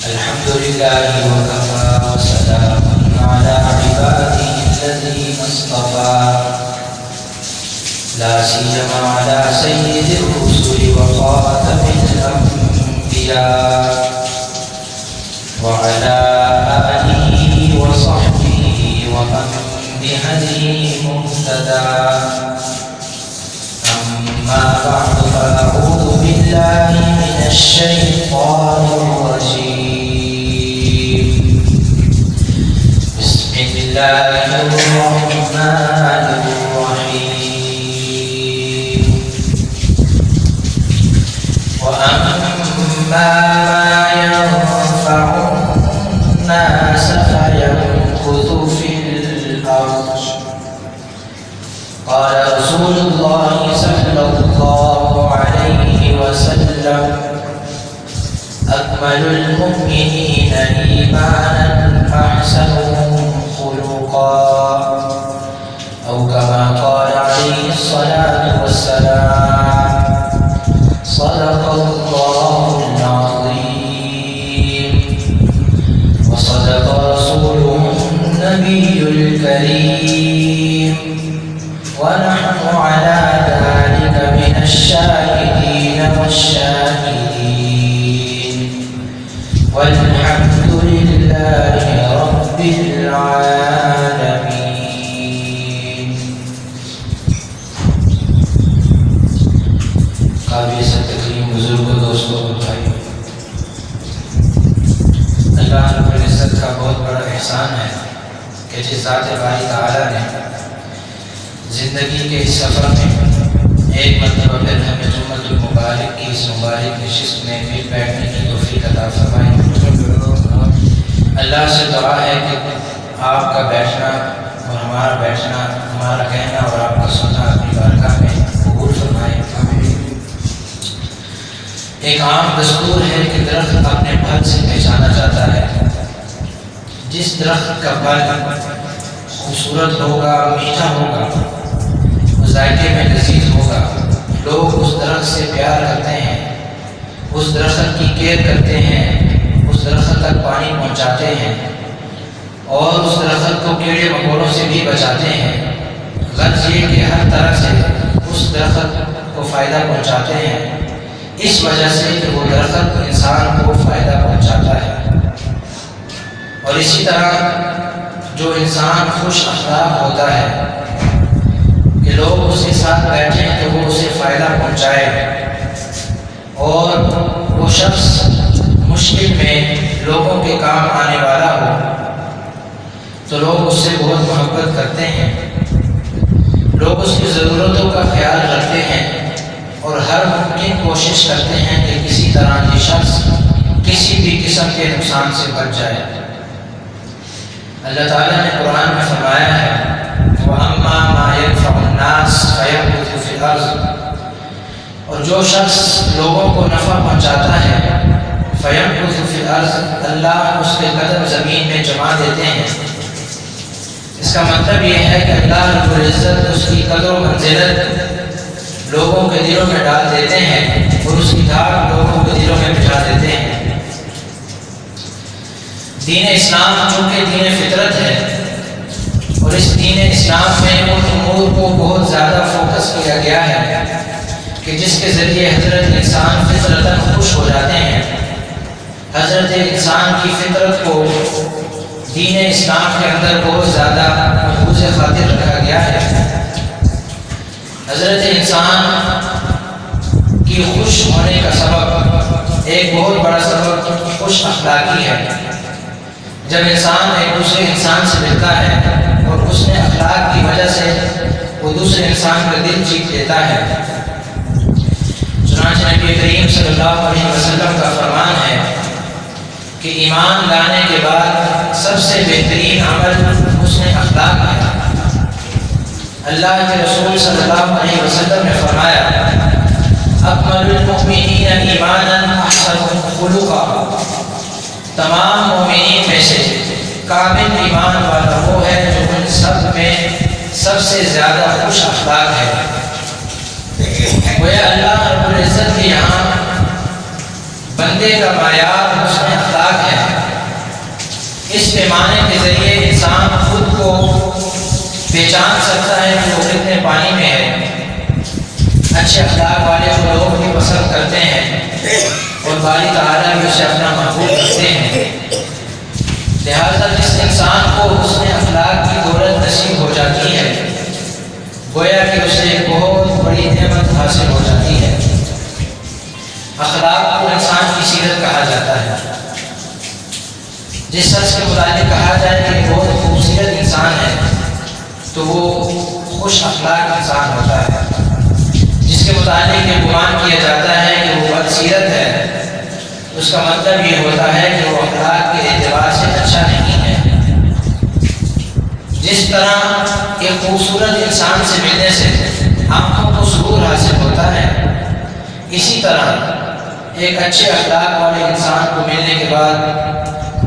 الحمد لله وكفى وسلام على عباده الذين اصطفى لا سيما على سيد الرسل وخاتم الأنبياء وعلى آله وصحبه ومن بهديه مهتدى. أما بعد فأعوذ بالله من الشيطان الرجيم. بسم الله الرحمن الرحيم. وأما ما ينفع الناس فيمكث في الأرض. قال رسول الله صلى الله عليه وسلم: أكمل المؤمنين إيمانا أحسنهم خلقا، أو كما قال عليه الصلاة والسلام. صدق الله العظيم وصدق رسوله النبي الكريم، ونحن على ذلك من الشاهدين والشاهدين، والحمد لله رب العالمين. قابل تکریم بزرگوں، دوستوں اور بھائیوں، اللہ رب العزت کا بہت بڑا احسان ہے کہ جس ذات باری تعالیٰ نے زندگی کے اس سفر میں ایک مرتبہ پھر ہمیں جمعۃ المبارک کی اس مبارک نشست میں مل بیٹھنے کی توفیق عطا فرمائی۔ اللہ سے دعا ہے کہ آپ کا بیٹھنا اور ہمارا بیٹھنا، ہمارا کہنا اور آپ کا سننا اپنی بارگاہ میں قبول فرمائے۔ ایک عام دستور ہے کہ درخت اپنے پھل سے پہچانا جاتا ہے۔ جس درخت کا پھل خوبصورت ہوگا، میٹھا ہوگا، ذائقے میں لذیذ ہوگا، لوگ اس درخت سے پیار کرتے ہیں، اس درخت کی کیئر کرتے ہیں، اس درخت تک پانی پہنچاتے ہیں اور اس درخت کو کیڑے مکوڑوں سے بھی بچاتے ہیں۔ غرض یہ کہ ہر طرح سے اس درخت کو فائدہ پہنچاتے ہیں، اس وجہ سے کہ وہ درخت انسان کو فائدہ پہنچاتا ہے۔ اور اسی طرح جو انسان خوش اخلاق ہوتا ہے کہ لوگ اس کے ساتھ بیٹھیں تو وہ اسے فائدہ پہنچائے، اور وہ شخص مشکل میں لوگوں کے کام آنے والا ہو تو لوگ اس سے بہت محبت کرتے ہیں، لوگ اس کی ضرورتوں کا خیال رکھتے ہیں اور ہر ممکن کوشش کرتے ہیں کہ کسی طرح یہ شخص کسی بھی قسم کے نقصان سے بچ جائے۔ اللہ تعالیٰ نے قرآن میں فرمایا ہے: وَأَمَّا مَا يَنْفَعُ النَّاسَ فَيَمْكُثُ فِي الْأَرْضِ. اور جو شخص لوگوں کو نفع پہنچاتا ہے، فَيَمْكُثُ فِي الْأَرْضِ، اللہ اس کے قدم زمین میں جما دیتے ہیں۔ اس کا مطلب یہ ہے کہ اللہ رب العزت اس کی قدر و منزلت لوگوں کے دلوں میں ڈال دیتے ہیں اور اس کی دھاک لوگوں کے دلوں میں بٹھا دیتے ہیں۔ دین اسلام چونکہ دین فطرت ہے اور اس دین اسلام میں ان امور کو بہت زیادہ فوکس کیا گیا ہے کہ جس کے ذریعے حضرت انسان فطرتاً خوش ہو جاتے ہیں۔ حضرت انسان کی فطرت کو دین اسلام کے اندر بہت زیادہ محفوظ خاطر رکھا گیا ہے۔ حضرت انسان کی خوش ہونے کا سبب، ایک بہت بڑا سبب خوش اخلاقی ہے۔ جب انسان ایک دوسرے انسان سے ملتا ہے اور اس نے اخلاق کی وجہ سے وہ دوسرے انسان کا دل جیت لیتا ہے۔ چنانچہ نبی کریم صلی اللہ علیہ وسلم کا فرمان ہے کہ ایمان لانے کے بعد سب سے بہترین عمل حسن اخلاق ہے۔ اللہ کے رسول صلی اللہ علیہ وسلم نے فرمایا: اکمل المؤمنین ایمانا احسنهم خلقا. تمام مومنین میں سے کامل ایمان والا وہ ہے جو ان سب میں سب سے زیادہ خوش اخلاق ہے۔ وہ اللہ رب العزت کے یہاں بندے کا معیار حسن اخلاق ہے۔ اس پیمانے کے ذریعے انسان خود کو پہچان سکتا ہے کہ وہ کتنے پانی میں ہے۔ اچھے اخلاق والے کو لوگ بھی پسند کرتے ہیں اور باری تعالیٰ بھی اسے اپنا محبوب کرتے ہیں۔ لہٰذا جس انسان کو حسن اخلاق کی دولت نصیب ہو جاتی ہے گویا کہ اسے ایک بہت بڑی نعمت حاصل ہو جاتی ہے۔ اخلاق کو انسان کی سیرت کہا جاتا ہے۔ جس شخص کے متعلق کہا جائے کہ بہت خوبصورت انسان ہے تو وہ خوش اخلاق انسان ہوتا ہے۔ جس کے متعلق یہ گمان کیا جاتا ہے کہ وہ بدسیرت ہے اس کا مطلب یہ ہوتا ہے کہ وہ اخلاق کے اعتبار سے اچھا نہیں ہے۔ جس طرح ایک خوبصورت انسان سے ملنے سے آنکھوں کو سرور حاصل ہوتا ہے، اسی طرح ایک اچھے اخلاق والے انسان کو ملنے کے بعد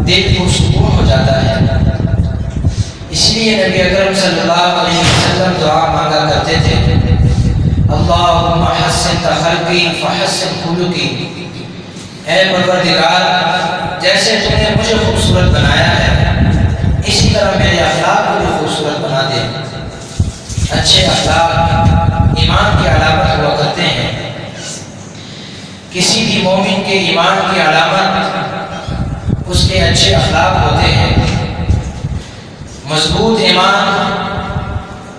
دل کو سکون ہو جاتا ہے۔ اس لیے نبی اکرم صلی اللہ علیہ وسلم دعا مانگا کرتے تھے، اللہم حسن خلقی فحسن خلقی، اے پروردگار جیسے تم نے مجھے خوبصورت بنایا ہے اسی طرح میرے اخلاق کو بھی خوبصورت بنا دے۔ اچھے اخلاق ایمان کی علامت ہوا کرتے ہیں۔ کسی بھی مومن کے ایمان کی علامت اس کے اچھے اخلاق ہوتے ہیں۔ مضبوط ایمان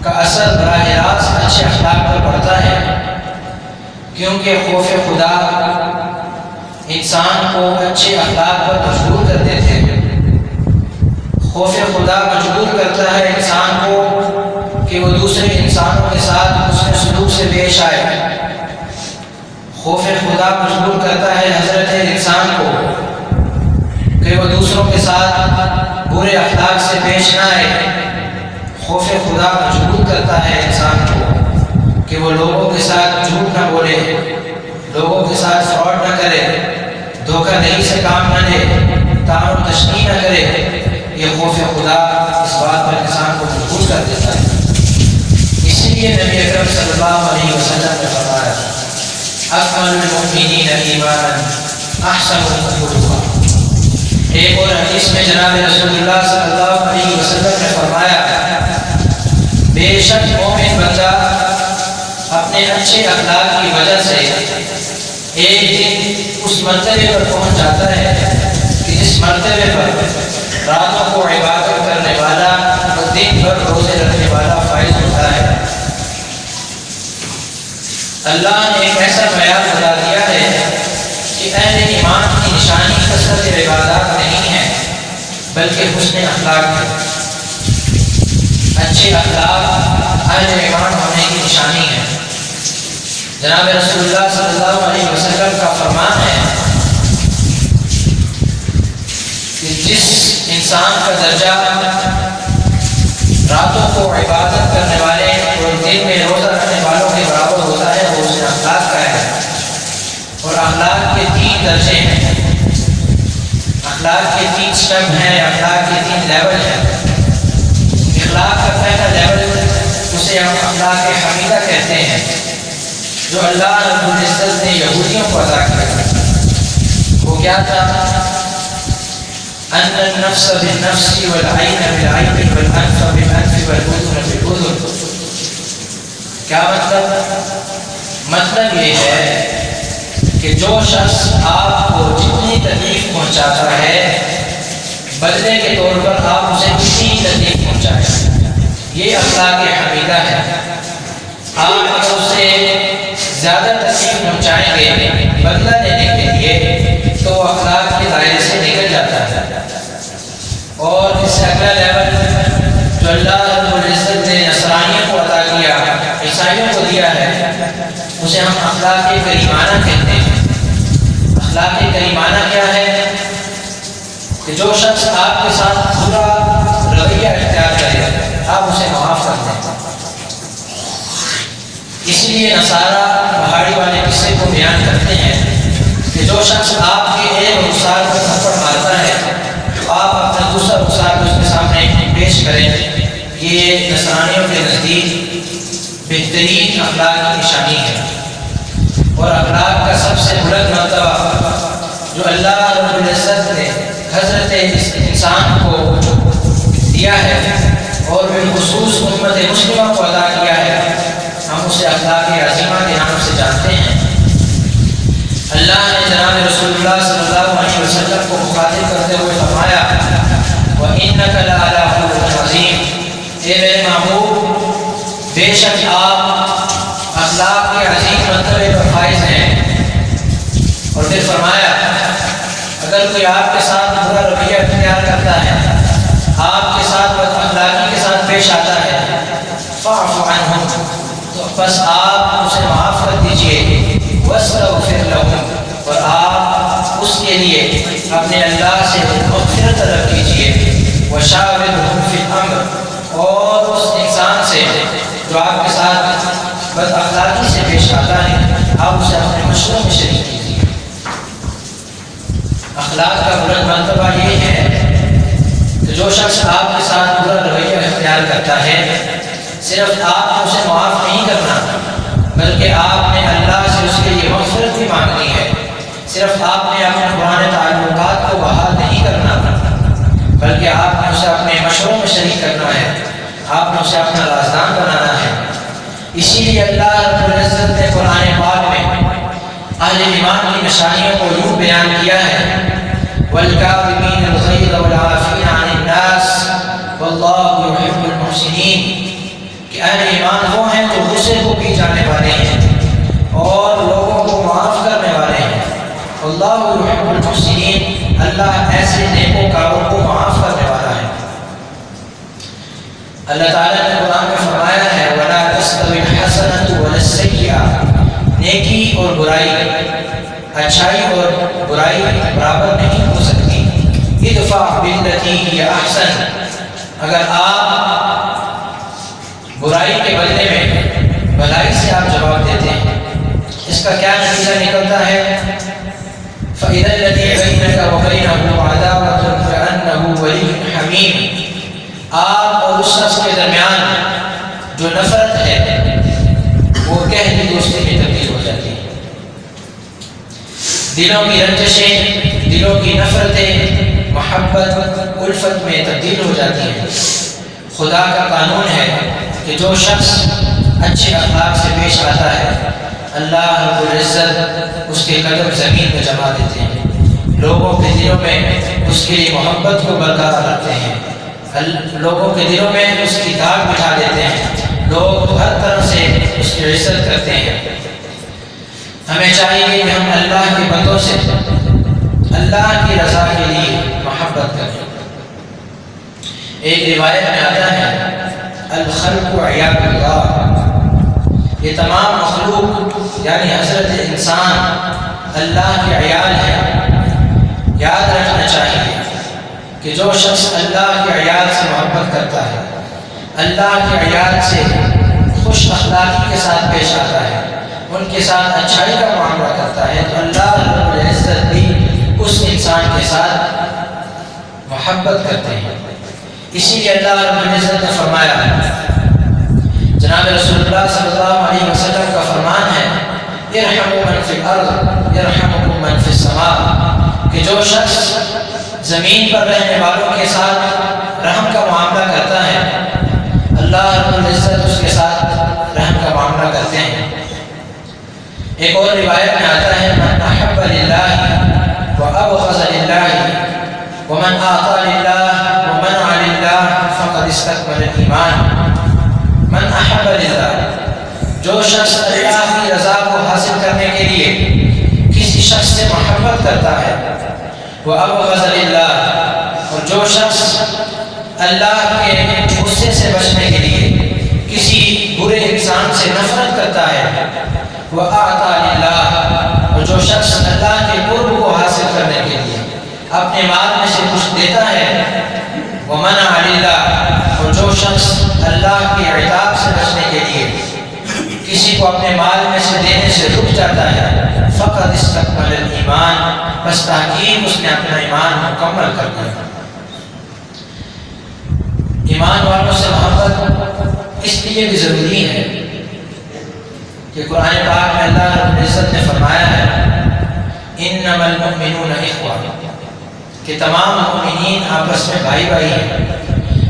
کا اثر براہ راست اچھے اخلاق پر پڑتا ہے، کیونکہ خوف خدا انسان کو اچھے اخلاق پر مجبور کر دیتے ہیں۔ خوف خدا مجبور کرتا ہے انسان کو کہ وہ دوسرے انسانوں کے ساتھ حسن سلوک سے پیش آئے۔ خوف خدا مجبور کرتا ہے حضرت انسان کو کہ وہ دوسروں کے ساتھ برے اخلاق سے پیش نہ آئے۔ خوف خدا مجبور کرتا ہے انسان کو کہ وہ لوگوں کے ساتھ جھوٹ نہ بولے، لوگوں کے ساتھ فراڈ نہ کرے، دھوکہ دہی سے کام نہ لے، تان و تشنیع نہ کرے۔ یہ خوف خدا اس بات پر انسان کو مجبور کر دیتا ہے۔ اسی لیے نبی اکرم صلی اللہ علیہ وسلم نے فرمایا، اکمل المؤمنین ایمانا احسنهم خلقا۔ ایک اور حدیث میں جناب رسول اللہ صلی اللہ علیہ وسلم نے فرمایا، بے شک مومن بندہ اپنے اچھے اخلاق کی وجہ سے ایک دن اس مرتبے پر پہنچ جاتا ہے کہ جس مرتبے پر راتوں کو عبادت کرنے والا اور دن بھر روزے رکھنے والا فائز ہوتا ہے۔ اللہ نے ایک ایسا معیار بتا دیا ہے کہ اہل ایمان کی نشانی کثرت عبادات نہیں ہے بلکہ حسن اخلاق ہے۔ اچھے اخلاق اہل ایمان ہونے کی نشانی ہے۔ جناب رسول اللہ صلی اللہ علیہ وسلم کا فرمان ہے کہ جس انسان کا درجہ راتوں کو عبادت کرنے والے اور دن میں روزہ رکھنے والوں کے برابر ہوتا ہے وہ اس اخلاق کا ہے۔ اور اخلاق کے 3 درجے ہیں، اخلاق کے 3 سٹیپ ہیں، اخلاق کے 3 لیول ہیں۔ اخلاق کا پہلا لیول اسے ہم اخلاق حمیدہ کہتے ہیں، جو اللہ رب العزت نے یہودیوں کو عطا کیا۔ وہ کیا تھا؟ ان النفس بالنفس والعین بالعین والانف بالانف والاذن بالاذن۔ کیا مطلب یہ ہے کہ جو شخص آپ کو جتنی تکلیف پہنچاتا ہے بدلے کے طور پر آپ اسے اتنی تکلیف پہنچائیں، یہ اخلاق حمیدہ ہے۔ آپ اگر اسے زیادہ تکلیف پہنچائیں گے بدلہ لینے کے لیے تو اخلاق کے دائرے سے نکل جاتا ہے۔ اور اس سے اگلا لیول جو اللہ رب العزت نے نصرانیوں کو عطا کیا، عیسائیوں کو دیا ہے، اسے ہم اخلاق کریمانہ کہتے ہیں۔ اخلاق کریمانہ کیا ہے؟ کہ جو شخص آپ کے ساتھ برا رویہ اختیار کرے آپ اسے معاف کر دیں۔ اس لیے نصارہ پہاڑی والے قصے کو بیان کرتے ہیں کہ جو شخص آپ کے ایک رخسار پر تھپڑ مارتا ہے تو آپ اپنا دوسرا رخسار اس کے سامنے پیش کریں۔ یہ نصرانیوں کے نزدیک بہترین اخلاق کی نشانی ہے۔ اور اخلاق کا سب سے بلند مرتبہ جو اللہ رب العزت نے حضرت اس انسان کو دیا ہے اور بالخصوص امت مسلمہ کو عطا کیا ہے، ہم اسے اخلاق عظیمہ کے نام سے جانتے ہیں۔ اللہ نے جناب رسول اللہ صلی اللہ علیہ وسلم کو مخاطب کرتے ہوئے فرمایا وَإِنَّكَ لَعَلَىٰ خُلُقٍ عَظِيمٍ، اے میرے محبوب بے شک آپ اخلاق کے عظیم مرتبے پر فائز ہیں۔ اور پھر فرمایا اگر کوئی آپ کے ساتھ برا رویہ اختیار کرتا ہے، آپ کے ساتھ بد اخلاقی کے ساتھ پیش آتا ہے، فَاعْفُ عَنْهُمْ، تو بس آپ اسے معاف کر دیجئے، وَاسْتَغْفِرْ لَهُمْ، اور آپ اس کے لیے اپنے اللہ سے مغفرت طلب کیجئے، وَشَاوِرْهُمْ فِي الْأَمْرِ، اور اس انسان سے جو آپ کے ساتھ بد اخلاقی سے پیش آتا ہے آپ اسے اپنے مشوروں میں شریک کیجیے۔ اخلاق کا بلند مرتبہ یہ ہے کہ جو شخص آپ کے ساتھ برا رویہ اختیار کرتا ہے، صرف آپ نے اسے معاف نہیں کرنا بلکہ آپ نے اللہ سے اس کے لیے مغفرت بھی مانگنی ہے۔ صرف آپ نے اپنے پرانے تعلقات کو بحال نہیں کرنا بلکہ آپ نے اسے اپنے مشوروں میں شریک کرنا ہے، آپ نے اسے اپنا رازدان بنانا ہے۔ اسی لیے اللہ رب العزت نے قرآن پاک میں اہل ایمان کی نشانیوں کو یوں بیان کیا ہے وَالْكَاظِمِينَ الْغَيْظَ وَالْعَافِينَ عَنِ النَّاسِ وَاللَّهُ يُحِبُّ الْمُحْسِنِينَ، کہ اہل ایمان وہ ہیں جو غصے کو پی جانے والے ہیں اور لوگوں کو معاف کرنے والے ہیں۔ وَاللَّهُ يُحِبُّ الْمُحْسِنِينَ، اللہ ایسے نیکوکاروں کو معاف کرنے والا ہے۔ اللہ تعالیٰ نے قرآن میں فرمایا ہے وَلَا تَسْتَوِي الْحَسَنَةُ وَلَا السَّيِّئَةُ، نیکی اور برائی، اچھائی اور برائی برابر نہیں ہو سکتی۔ ادفع بالتي هي احسن، اگر آپ برائی کے بدلے میں بھلائی سے آپ جواب دیتے ہیں، اس کا کیا نتیجہ نکلتا ہے فَإِذَا الَّذِي بَيْنَكَ وَبَيْنَهُ عَدَاوَةٌ كَأَنَّهُ وَلِيٌّ حَمِيمٌ، آپ اور اس شخص کے درمیان جو نفرت ہے وہ گہری دوستی میں تبدیل ہو جاتی ہے۔ دلوں کی رنجشیں، دلوں کی نفرتیں محبت الفت میں تبدیل ہو جاتی ہیں۔ خدا کا قانون ہے کہ جو شخص اچھے اخلاق سے پیش آتا ہے اللہ رب العزت اس کے قدم زمین میں جما دیتے ہیں، لوگوں کے دلوں میں اس کے لیے محبت کو برقرار رکھتے ہیں، لوگوں کے دلوں میں اس کی داغ بٹھا دیتے ہیں، لوگ ہر طرح سے اس کی عزت کرتے ہیں۔ ہمیں چاہیے کہ ہم اللہ کے بندوں سے اللہ کی رضا کے لیے محبت کریں۔ ایک روایت میں آتا ہے الخلق عیال اللہ، یہ تمام مخلوق یعنی حضرت انسان اللہ کے عیال ہے۔ یاد رکھنا چاہیے کہ جو شخص اللہ کے عیال سے محبت کرتا ہے، اللہ کے عیال سے خوش اخلاقی کے ساتھ پیش آتا ہے، ان کے ساتھ اچھائی کا معاملہ کرتا ہے، تو اللہ رب العزت بھی اس انسان کے ساتھ محبت کرتے ہیں۔ اسی لیے اللہ رب العزت نے فرمایا، جناب رسول اللہ صلی اللہ علیہ وسلم کا فرمان ہے ارحموا من فی الارض یرحمکم من فی السماء، کہ جو شخص زمین پر رہنے والوں کے ساتھ رحم کا معاملہ کرتا ہے اللہ رب العزت اس کے ساتھ رحم کا معاملہ کرتے ہیں۔ ایک اور روایت میں آتا ہے من احب للہ وابغض للہ ومن اعطى للہ ومنع للہ فقد استکمل الایمان۔ من احب للہ، جو شخص اللہ کی رضا کو حاصل کرنے کے لیے کسی شخص سے محبت کرتا ہے، وابغض للہ، اور جو شخص اللہ کے غصے سے بچنے کے لیے کسی برے انسان سے نفرت کرتا ہے، وَأَعْطَى لِلَّهِ، اور جو شخص اللہ کے قرب کو حاصل کرنے کے لیے اپنے مال میں سے کچھ دیتا ہے، وَمَنَعَ لِلَّهِ، اور جو شخص اللہ کے عتاب سے بچنے کے لیے کسی کو اپنے مال میں سے دینے سے رک جاتا ہے، فَقَدْ اسْتَكْمَلَ الْإِيمَانَ، بس تحقیق اس نے اپنا ایمان مکمل کر دیا۔ ایمان والوں سے محبت اس لیے بھی ضروری ہے کہ قرآن پاک میں اللہ رب العزت نے فرمایا ہے انما المؤمنون اخوہ کہ تمام مومنین آپس میں بھائی بھائی ہیں۔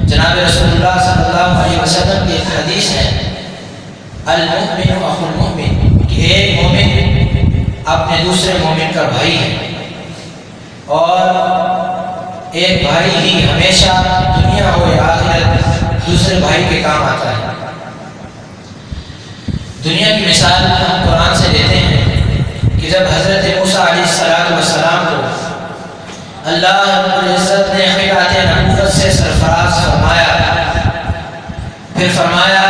جناب رسول اللہ صلی اللہ علیہ وسلم کی ایک حدیث ہے المؤمن اخو المؤمن کہ ایک مومن اپنے دوسرے مومن کا بھائی ہے، اور ایک بھائی ہی ہمیشہ دنیا ہو یا آخرت دوسرے بھائی کے کام آتا ہے۔ دنیا کی مثال ہم قرآن سے لیتے ہیں کہ جب حضرت موسیٰ علیہ السلام کو اللہ رب العزت نے خلعت نبوت سے سرفراز فرمایا، پھر فرمایا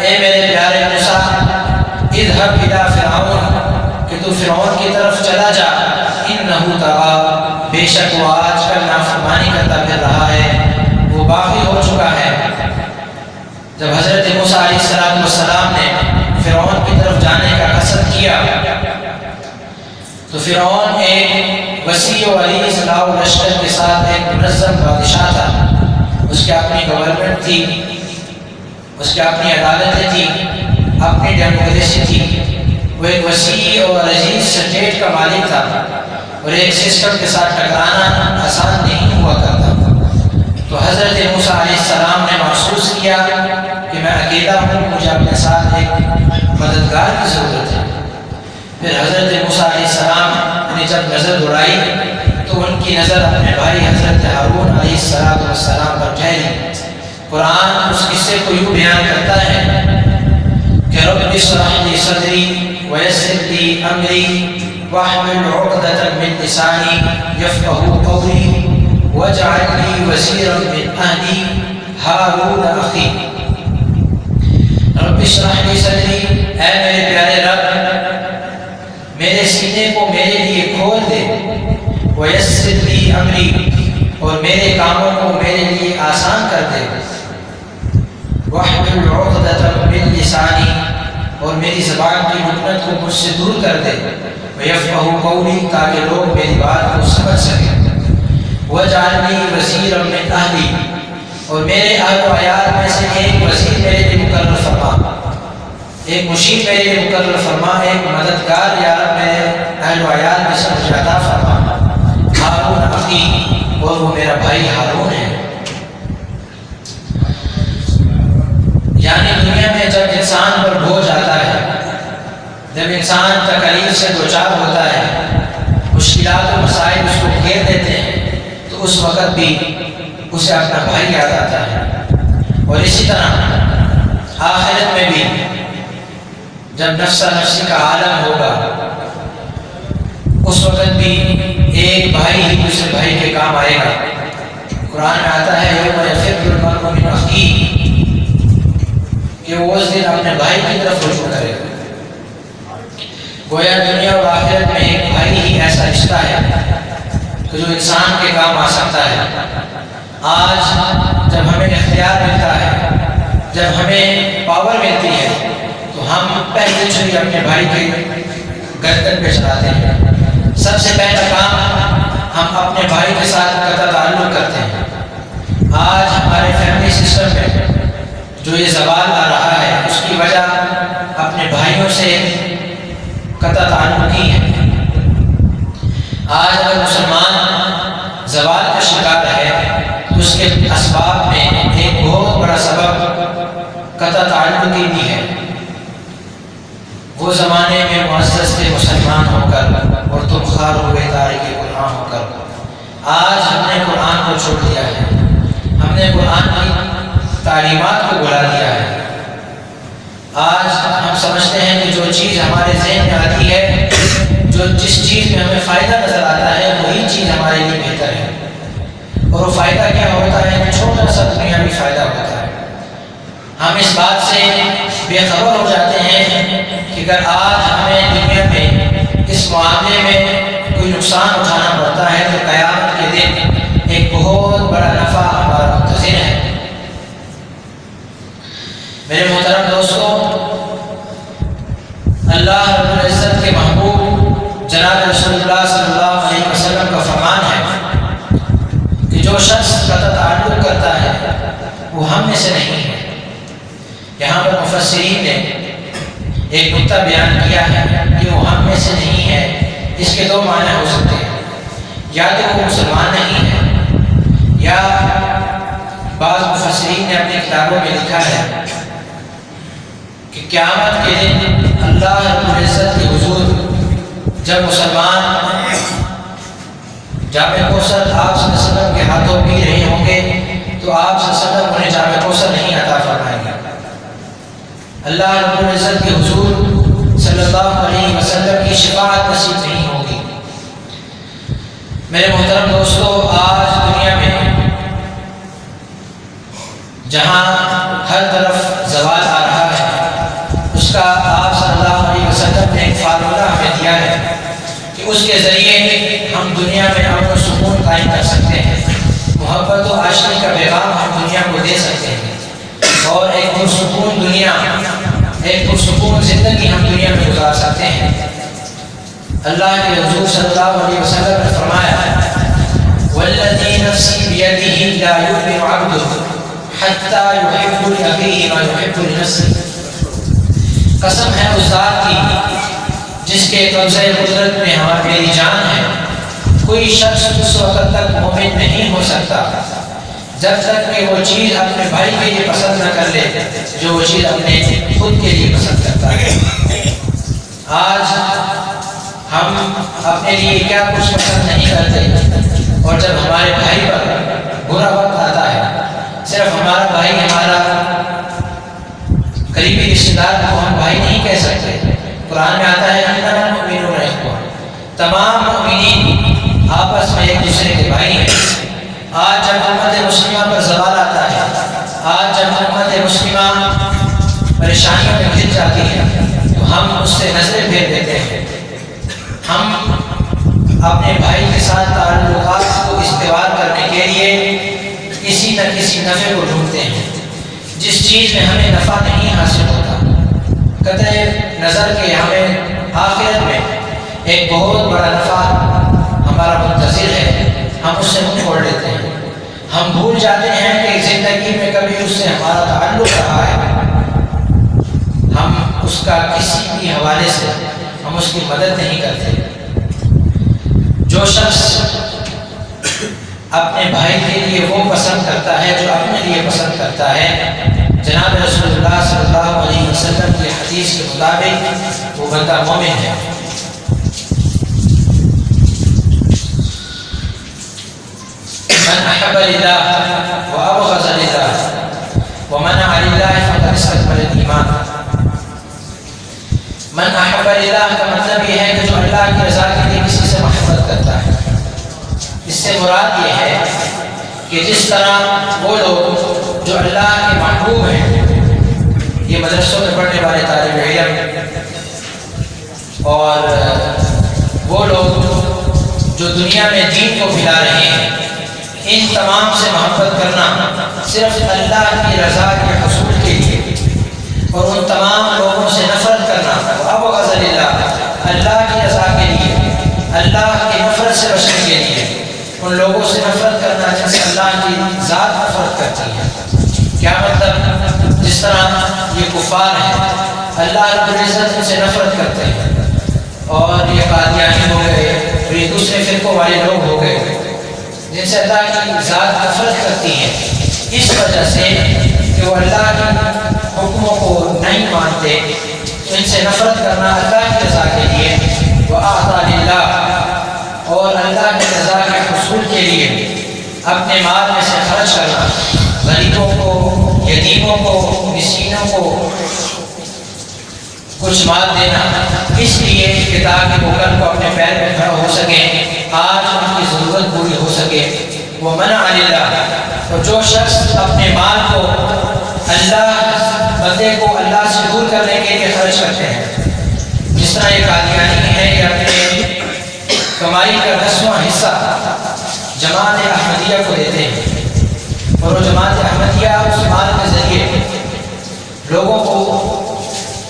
اے میرے پیارے موسیٰ اذهب الى فرعون کہ تو فرعون کی طرف چلا جا، انہ طغی بے شک وہ آج کل نافرمانی کرتا پھر رہا ہے، وہ باغی ہو چکا ہے۔ جب حضرت موسیٰ علیہ السلام نے فرعون کی طرف جانے کا قصد کیا تو فرعون ایک وسیع و عریض لاؤ لشکر کے ساتھ ایک منظم بادشاہ تھا، اس کی اپنی گورنمنٹ تھی، اس کی اپنی عدالتیں تھیں، اپنی ڈیموکریسی تھی، وہ ایک وسیع اور عزیز اسٹیٹ کا مالک تھا، اور ایک سسٹم کے ساتھ ٹکرانا آسان نہیں ہوا کرتا۔ تو حضرت موسیٰ علیہ السلام نے محسوس کیا کہ میں اکیلا ہوں، مجھے اپنے ساتھ ایک مددگار کی ضرورت ہے۔ پھر حضرت موسیٰ علیہ السلام نے جب نظر دوڑائی تو ان کی نظر اپنے بھائی حضرت ہارون علیہ السلام پر ٹھہری۔ قرآن اس قصے کو یوں بیان کرتا ہے کہ رب اشرح لی صدری ویسر لی امری واحلل عقدۃ من لسانی یفقهوا قولی واجعل لی وزیرا من اہلی ہارون اخی۔ رب اشرح لی صدری، اے میرے پیارے رب میرے سینے کو میرے لیے کھول دے، ویسر لی امری اور میرے کاموں کو میرے لیے آسان کر دے، واحلل عقدۃ من لسانی اور میری زبان کی لکنت کو مجھ سے دور کر دے، ویفقهوا قولی تاکہ لوگ میری بات کو سمجھ سکیں، واجعل لی وزیرا من اہلی اور میرے اہل و عیال میں سے ایک وزیر میرے لیے مقرر فرما، ایک مشیر میرے لیے مقرر فرما، ایک مددگار یا رب میرے اہل و عیال میں سے مجھے عطا فرما، ہارون اخی اور وہ میرا بھائی ہارون ہے۔ یعنی دنیا میں جب انسان پر بوجھ آتا ہے، جب انسان تکلیف سے دوچار ہوتا ہے، مشکلات و مسائل اس کو گھیر دیتے ہیں، تو اس وقت بھی اسے اپنا بھائی یاد آتا ہے۔ اور اسی طرح آخرت میں بھی جب نفسا نفسی کا عالم ہوگا، اس وقت بھی ایک بھائی ہی دوسرے بھائی کے کام آئے گا۔ قرآن میں آتا ہے یوم یفر المرء من اخیہ کہ وہ اس دن اپنے بھائی کی طرف رجوع کرے گا۔ گویا دنیا اور آخرت میں ایک بھائی ہی ایسا رشتہ ہے کہ جو انسان کے کام آ سکتا ہے۔ آج جب ہمیں اختیار ملتا ہے، جب ہمیں پاور ملتی ہے، تو ہم پہلے چھری اپنے بھائی کے گردن پہ چلاتے ہیں۔ سب سے پہلا کام ہم اپنے بھائی کے ساتھ قطع تعلق کرتے ہیں۔ آج ہمارے فیملی سسٹم میں جو یہ زوال آ رہا ہے، اس کی وجہ اپنے بھائیوں سے قطع تعلق کی ہے۔ آج اگر مسلمان زوال کا شکار ہے تو اس کے اسباب میں ایک بہت بڑا سبب قطع تعلقی بھی ہے۔ وہ زمانے میں معزز تھے مسلمان ہو کر، اور تم خوار ہوئے تارک قرآن ہو کر۔ آج ہم نے قرآن کو چھوڑ دیا ہے، ہم نے قرآن کی تعلیمات کو بلا دیا ہے۔ آج ہم سمجھتے ہیں کہ جو چیز ہمارے ذہن میں آتی ہے، جس چیز میں ہمیں فائدہ نظر آتا ہے، وہی چیز ہمارے لیے بہتر ہے۔ اور وہ فائدہ کیا ہوتا ہے؟ چھوٹا سا دنیاوی فائدہ ہوتا ہے۔ ہم اس بات سے بے خبر ہو جاتے ہیں کہ اگر آج ہمیں دنیا میں اس معاملے میں کوئی نقصان اٹھانا پڑتا ہے تو قیامت کے دن ایک بہت بڑا نفع ہمارا منتظر ہے۔ میرے محترم دوستوں، اللہ رب العزت کے محبوب جناب رسول اللہ صلی اللہ علیہ وسلم کا فرمان ہے کہ جو شخص قطع تعلق کرتا ہے وہ ہم میں سے نہیں ہے۔ یہاں پر مفسرین نے ایک نکتہ بیان کیا ہے کہ وہ ہم میں سے نہیں ہے، اس کے دو معنی ہو سکتے ہیں، یا تو وہ مسلمان نہیں ہے، یا بعض مفسرین نے اپنی کتابوں میں لکھا ہے کہ قیامت کے دن اللہ رب العزت کے حضور جب مسلمان جام کوثر آپ صلی اللہ علیہ وسلم کے ہاتھوں پی رہے ہوں گے تو آپ صلی اللہ علیہ وسلم انہیں جام کوثر نہیں عطا فرمائیں گے۔ اللہ رب العزت کے حضور صلی اللہ علیہ وسلم کی شفاعت نصیب نہیں ہوگی۔ میرے محترم دوستو، آج دنیا میں جہاں ہر طرف زوال آ رہا ہے، اس کا آپ صلی اللہ علیہ وسلم نے ایک فارمولہ ہمیں دیا ہے کہ اس کے ذریعے ہم دنیا میں امن و سکون قائم کر سکتے ہیں، محبت و عاشقی کا پیغام ہم دنیا کو دے سکتے ہیں، اور ایک پرسکون دنیا، ایک پرسکون زندگی ہم دنیا میں گزار سکتے ہیں۔ اللہ کے حضور صلی اللہ علیہ وسلم نے فرمایا والذی نفسی بیدہ لا یؤمن عبد حتی یحب لأخیہ ما یحب لنفسہ، قسم ہے اس ذات کی جس کے قبضہ قدرت میں میری جان ہے، کوئی شخص اس وقت تک مومن نہیں ہو سکتا جب تک کہ وہ چیز اپنے بھائی کے لیے پسند نہ کر لے جو وہ چیز اپنے خود کے لیے پسند کرتا ہے۔ آج ہم اپنے لیے کیا کچھ پسند نہیں کرتے، اور جب ہمارے بھائی پر برا وقت آتا ہے، صرف ہمارا بھائی ہمارا قریبی رشتہ دار کو ہم بھائی نہیں کہہ سکتے۔ قرآن میں آتا ہے انما المؤمنون اخوہ، تمام مومنین آپس میں ایک دوسرے کے بھائی ہیں۔ آج جب امت مسلمہ پر زوال آتا ہے، آج جب امت مسلمہ پریشانیوں میں گر جاتی ہے، تو ہم اس سے نظریں پھیر دیتے ہیں، ہم اپنے بھائی کے ساتھ تعلقات کو استوار کرنے کے لیے کسی نہ کسی نفع کو ڈھونڈتے ہیں، جس چیز میں ہمیں نفع نہیں حاصل ہوتا، قطع نظر کے ہمیں آخرت میں ایک بہت بڑا نفع ہمارا منتظر ہے، ہم اس سے منہ موڑ لیتے ہیں، ہم بھول جاتے ہیں کہ زندگی میں کبھی اس سے ہمارا تعلق رہا ہے، ہم اس کا کسی بھی حوالے سے ہم اس کی مدد نہیں کرتے۔ جو شخص اپنے بھائی کے لیے وہ پسند کرتا ہے جو اپنے لیے پسند کرتا ہے، جناب رسول اللہ صلی اللہ علیہ وسلم کی حدیث کے مطابق وہ بندہ مومن ہے۔ من احب للہ وابغض للہ ومنع للہ فقد استکمل الایمان۔ من احب للہ کا مطلب یہ ہے کہ جو اللہ کی رضا کے لیے کسی سے محبت کرتا ہے، اس سے مراد یہ ہے کہ جس طرح وہ لوگ جو اللہ کے محبوب ہیں، یہ مدرسوں میں پڑھنے والے طالب علم اور وہ لوگ جو دنیا میں دین کو پھیلا رہے ہیں، ان تمام سے محبت کرنا صرف اللہ کی رضا کے حصول کے لیے، اور ان تمام لوگوں سے نفرت کرنا وابغض للہ، اللہ کی رضا کے لیے، اللہ کی نفرت سے بچنے کے لیے، ان لوگوں سے نفرت کرنا جن سے اللہ کی ذات نفرت کرتی ہے۔ کیا مطلب؟ جس طرح یہ کفار ہیں، اللہ رب العزت ان سے نفرت کرتے ہیں، اور یہ قادیانی ہو گئے اور یہ دوسرے فرقوں والے لوگ ہو گئے جن سے اللہ کی ذات نفرت کرتی ہے، اس وجہ سے کہ وہ اللہ کی حکموں کو نہیں مانتے، تو ان سے نفرت کرنا اللہ کی رضا کے لیے، وَأَعْطَى لِلَّهِ، اور اللہ کی رضا کے حصول کے لیے اپنے مال میں سے خرچ کرنا، غریبوں کو، یتیموں کو، مسکینوں کو کچھ مال دینا، اس لیے کہ تاکہ وہ کل کو اپنے پیر پہ کھڑا ہو سکیں، آج ان کی ضرورت پوری ہو سکے۔ وہ منع للہ، اور جو شخص اپنے مال کو اللہ بندے کو اللہ سے دور کرنے کے لیے خرچ کرتے ہیں، جس طرح یہ قادیانی ہے، یہ اپنے کمائی کا 10واں حصہ جماعت احمدیہ کو دیتے ہیں، اور وہ جماعت احمدیہ اس مال کے ذریعے لوگوں کو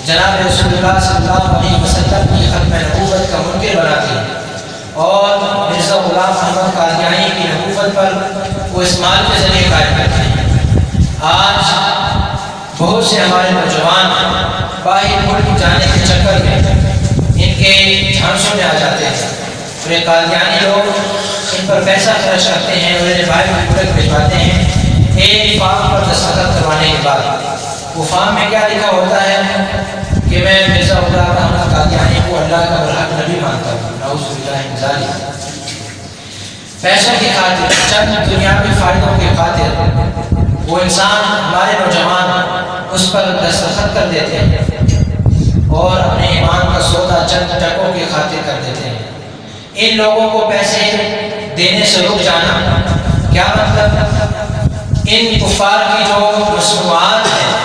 جناب رسول اللہ صلی اللہ علیہ وسلم کی ختم نبوت کا منکر بناتی ہے، اور مرزا غلام احمد قادیانی کی نبوت پر وہ اس مال کے ذریعے قائم کرتے ہیں۔ آج بہت سے ہمارے نوجوان باہر ملک جانے کے چکر میں ان کے کے جھانسوں میں آ جاتے ہیں، اور یہ قادیانی لوگ ان پر پیسہ خرچ کرتے ہیں اور انہیں باہر ملک بھجواتے ہیں ایک فارم پر دستخط کروانے کے بعد۔ وہ فارم میں کیا لکھا ہوتا ہے کہ میں مرزا غلام احمد قادیانی کو اللہ کا برحق نبی مانتا ہوں، نعوذ باللہ من ذالک۔ پیسوں کی خاطر، چند دنیاوی فائدوں کی خاطر وہ انسان، ہمارے نوجوان اس پر دستخط کر دیتے ہیں اور اپنے ایمان کا سودا چند ٹکوں کی خاطر کر دیتے ہیں۔ ان لوگوں کو پیسے دینے سے رک جانا کیا مطلب؟ ان کفار کی جو مصنوعات ہیں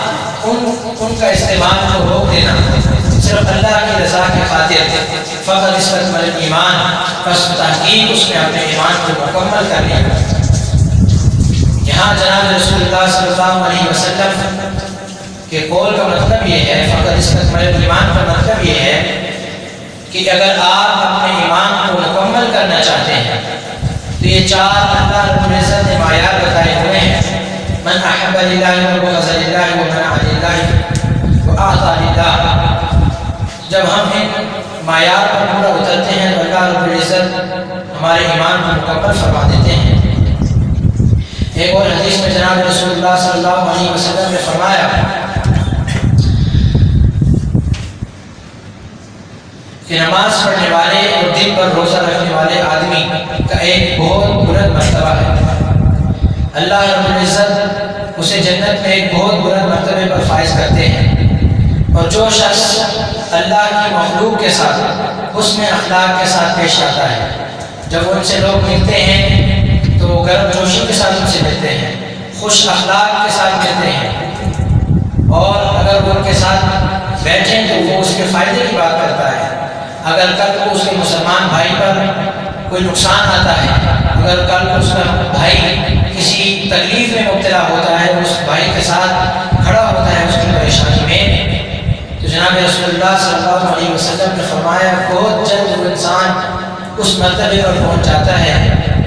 ان کا استعمال کو روک دینا، صرف اللہ کی رضا کی خاطر۔ فقط استکمل ایمان، بس تحقیق اس میں اپنے ایمان کو مکمل کر لیا۔ یہاں جناب رسول اللہ صلی اللہ علیہ وسلم کے قول کا مطلب یہ ہے، فقط استکمل ایمان کا مطلب یہ ہے کہ اگر آپ اپنے ایمان کو مکمل کرنا چاہتے ہیں تو یہ چار اللہ رب العزت نے معیار بتائے ہوئے ہیں، من احب للہ وبغض للہ ومنع للہ واعطى للہ۔ جب ہم ان معیار پر پورا اترتے ہیں تو اللہ رب العزت ہمارے ایمان کو مکمل فرما دیتے ہیں۔ ایک اور حدیث میں جناب رسول اللہ صلی اللہ علیہ وسلم نے فرمایا کہ نماز پڑھنے والے اور دن پر روزہ رکھنے والے آدمی کا ایک بہت بلند مرتبہ ہے، اللہ رب العزت اسے جنت میں ایک بہت بلند مرتبے پر فائز کرتے ہیں۔ اور جو شخص اللہ کی مخلوق کے ساتھ حسن اخلاق کے ساتھ پیش آتا ہے، جب ان سے لوگ ملتے ہیں تو وہ گرم جوشی کے ساتھ ان سے ملتے ہیں، خوش اخلاق کے ساتھ ملتے ہیں، اور اگر وہ ان کے ساتھ بیٹھیں تو وہ اس کے فائدے کی بات کرتا ہے۔ اگر کل کو اس کے مسلمان بھائی پر کوئی نقصان آتا ہے، اگر کل کو اس کا بھائی کسی تکلیف میں مبتلا ہوتا ہے، اس بھائی کے ساتھ کھڑا ہوتا ہے اس کی پریشانی میں، تو جناب رسول اللہ صلی اللہ علیہ وسلم نے فرمایا بہت جلد وہ انسان اس مرتبے پر پہنچ جاتا ہے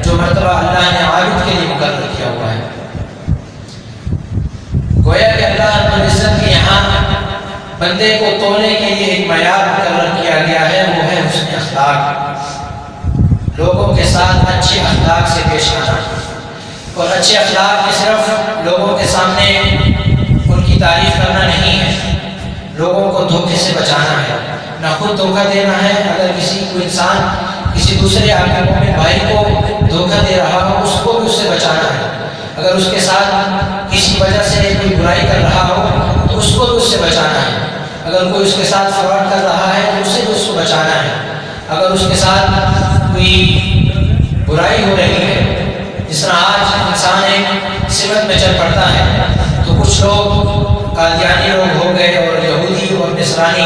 جو مرتبہ اللہ نے عابد کے لیے مقرر کیا ہوا ہے۔ گویا کہ اللہ رب العزت کے یہاں بندے کو تولنے کے لیے ایک معیار مقرر کیا گیا ہے، وہ ہے حسن اخلاق، لوگوں کے ساتھ اچھے اخلاق سے پیش آنا۔ اور اچھے اخلاق میں صرف لوگوں کے سامنے ان کی تعریف کرنا نہیں ہے، لوگوں کو دھوکے سے بچانا ہے، نہ خود دھوکہ دینا ہے۔ اگر کسی کو انسان کسی دوسرے آپ کے مومن بھائی کو دھوکہ دے رہا ہو، اس کو بھی اس سے بچانا ہے۔ اگر اس کے ساتھ کسی وجہ سے کوئی برائی کر رہا ہو تو اس کو بھی اس سے بچانا ہے۔ اگر کوئی اس کے ساتھ فراڈ کر رہا ہے تو اسے بھی اس کو بچانا ہے۔ اگر اس کے ساتھ کوئی برائی ہو رہی ہے، جس طرح آج انسان ایک سمت میں چل پڑتا ہے، تو کچھ لوگ قادیانی لوگ ہو گئے اور یہودی اور نصرانی،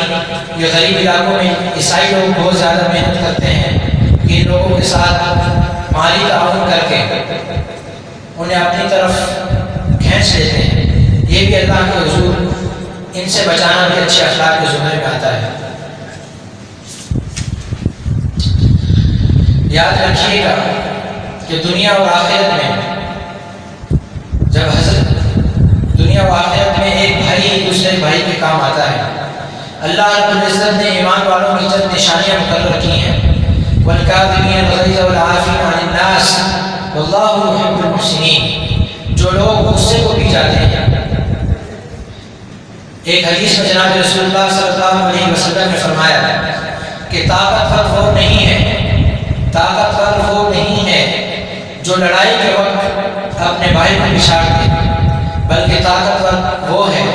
یہ غریب علاقوں میں عیسائی لوگ بہت زیادہ محنت کرتے ہیں کہ ان لوگوں کے ساتھ مالی تعاون کر کے انہیں اپنی طرف کھینچ لیتے ہیں۔ یہ بھی اللہ کے حضور ان سے بچانا بھی اچھے اخلاق کے زمرے میں آتا ہے۔ یاد رکھیے گا کہ دنیا اور آخرت میں جب دنیا و آخرت میں ایک بھائی دوسرے بھائی کے کام آتا ہے، اللہ رب العزت نے ایمان والوں کی چند نشانیاں مقرر کی ہیں، وَالْكَاظِمِينَ الْغَيْظَ وَالْعَافِينَ عَنِ النَّاسِ وَاللَّهُ يُحِبُّ الْمُحْسِنِينَ، جو لوگ غصے کو پی جاتے ہیں۔ ایک حدیث میں جناب رسول اللہ صلی اللہ علیہ وسلم نے فرمایا کہ طاقتور وہ نہیں ہے جو لڑائی کے وقت اپنے بھائی کو پچھاڑ دے، بلکہ طاقتور وہ ہے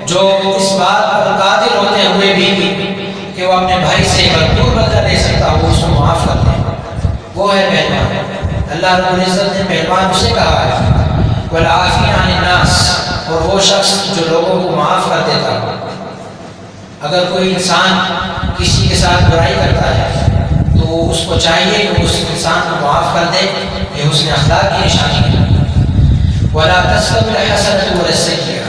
جو اس بات پر قادر ہوتے ہوئے بھی کہ وہ اپنے بھائی سے مقدور بدلہ لے سکتا ہو اس کو معاف کر دے، وہ ہے پہلوان۔ اللہ رب العزت نے پہلوان اسے کہا ہے، والعافین عن الناس، اور وہ شخص جو لوگوں کو معاف کر دیتا ہو۔ اگر کوئی انسان کسی کے ساتھ برائی کرتا ہے تو اس کو چاہیے کہ اس انسان کو معاف کر دے، یہ حسن اخلاق کی نشانی ہے۔ وَلَا تَسْتَوِي الْحَسَنَةُ وَلَا السَّيِّئَةُ،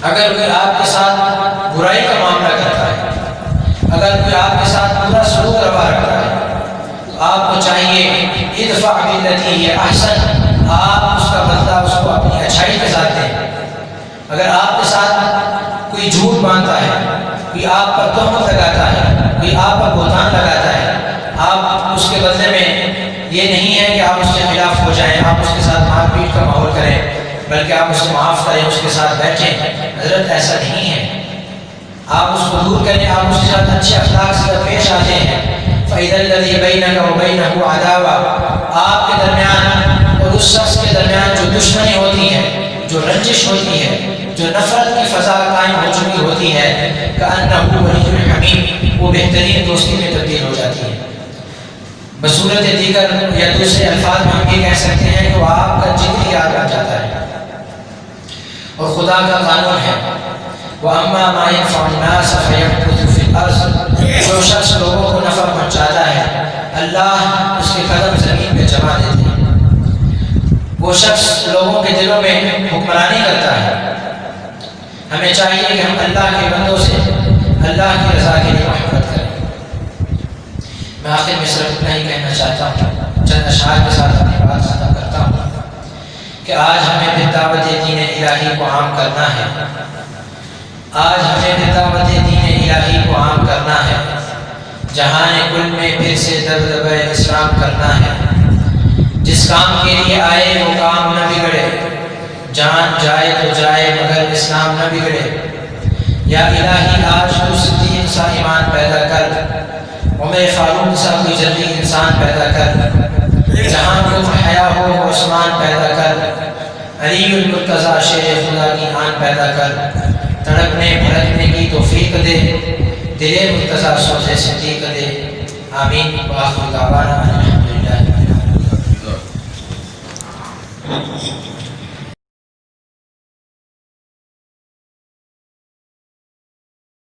اگر کوئی آپ کے ساتھ برائی کا معاملہ کرتا ہے، اگر کوئی آپ کے ساتھ برا سلوک روا رکھتا ہے، تو آپ کو چاہیے ادفع بالتی ہی احسن، آپ اس کا بدلہ اس کو اپنی اچھائی کے ساتھ دیں۔ اگر آپ کے ساتھ کوئی جھوٹ باندھتا ہے، کوئی آپ پر تہمت لگاتا ہے، کوئی آپ پر بہتان لگاتا ہے، آپ اس کے بدلے میں یہ نہیں ہے کہ آپ اس کے خلاف ہو جائیں، آپ اس کے ساتھ مار پیٹ کا ماحول کریں، بلکہ آپ اس کو معاف کریں، اس کے ساتھ بیٹھیں۔ حضرت ایسا نہیں ہے، آپ اس کو دور کریں، آپ اس کے ساتھ اچھے اخلاق سے پیش آتے ہیں۔ فَإِذَا الَّذِي بَيْنَكَ وَبَيْنَهُ عَدَاوَةٌ، آپ کے درمیان اور اس شخص کے درمیان جو دشمنی ہوتی ہے، جو رنجش ہوتی ہے، جو نفرت کی فضا قائم ہو چکی ہوتی ہے، كَأَنَّهُ وَلِيٌّ حَمِيمٌ، وہ بہترین دوستی میں تبدیل ہو جاتی ہے۔ بصورت دیگر یا دوسرے الفاظ میں ہم یہ کہہ سکتے ہیں کہ وہ آپ کا جگری یاد بن جاتا ہے۔ اور خدا کا قانون ہے وَأَمَّا مَا يَنْفَعُ النَّاسَ فَيَمْكُثُ فِي الْأَرْضِ، جو شخص لوگوں کو نفع پہنچاتا ہے اللہ اس کے قدم زمین پہ جما دیتے ہیں۔ وہ شخص لوگوں کے دلوں میں حکمرانی کرتا ہے۔ ہمیں چاہیے کہ ہم اللہ کے بندوں سے اللہ کی رضا کے لیے محبت کریں۔ میں آخر میں صرف اتنا ہی کہنا چاہتا ہوں، چند اشعار کے ساتھ اپنی بات ختم کرتا ہوں کہ آج ہمیں پھر دعوت دین الہی کو عام کرنا ہے، آج ہمیں پھر دعوت دین الہی کو عام کرنا ہے، جہان کل میں پھر سے دبدبہ اسلام کرنا ہے۔ جس کام کے لیے آئے وہ کام نہ بگڑے، جان جائے تو جائے مگر اسلام نہ بگڑے۔ یا الہی آج تو صدیق سا ایمان پیدا کر، عمر فاروق سا کوئی جلدی انسان پیدا کر، جہاں کو حیا ہو وہ عثمان پیدا کر، علی المرتضیٰ شیر خدا کی آن پیدا کر، تڑپنے بھڑکنے کی توفیق دے، دل مرتضیٰ سوز صدیق دے۔ آمین۔ وآخر دعوانا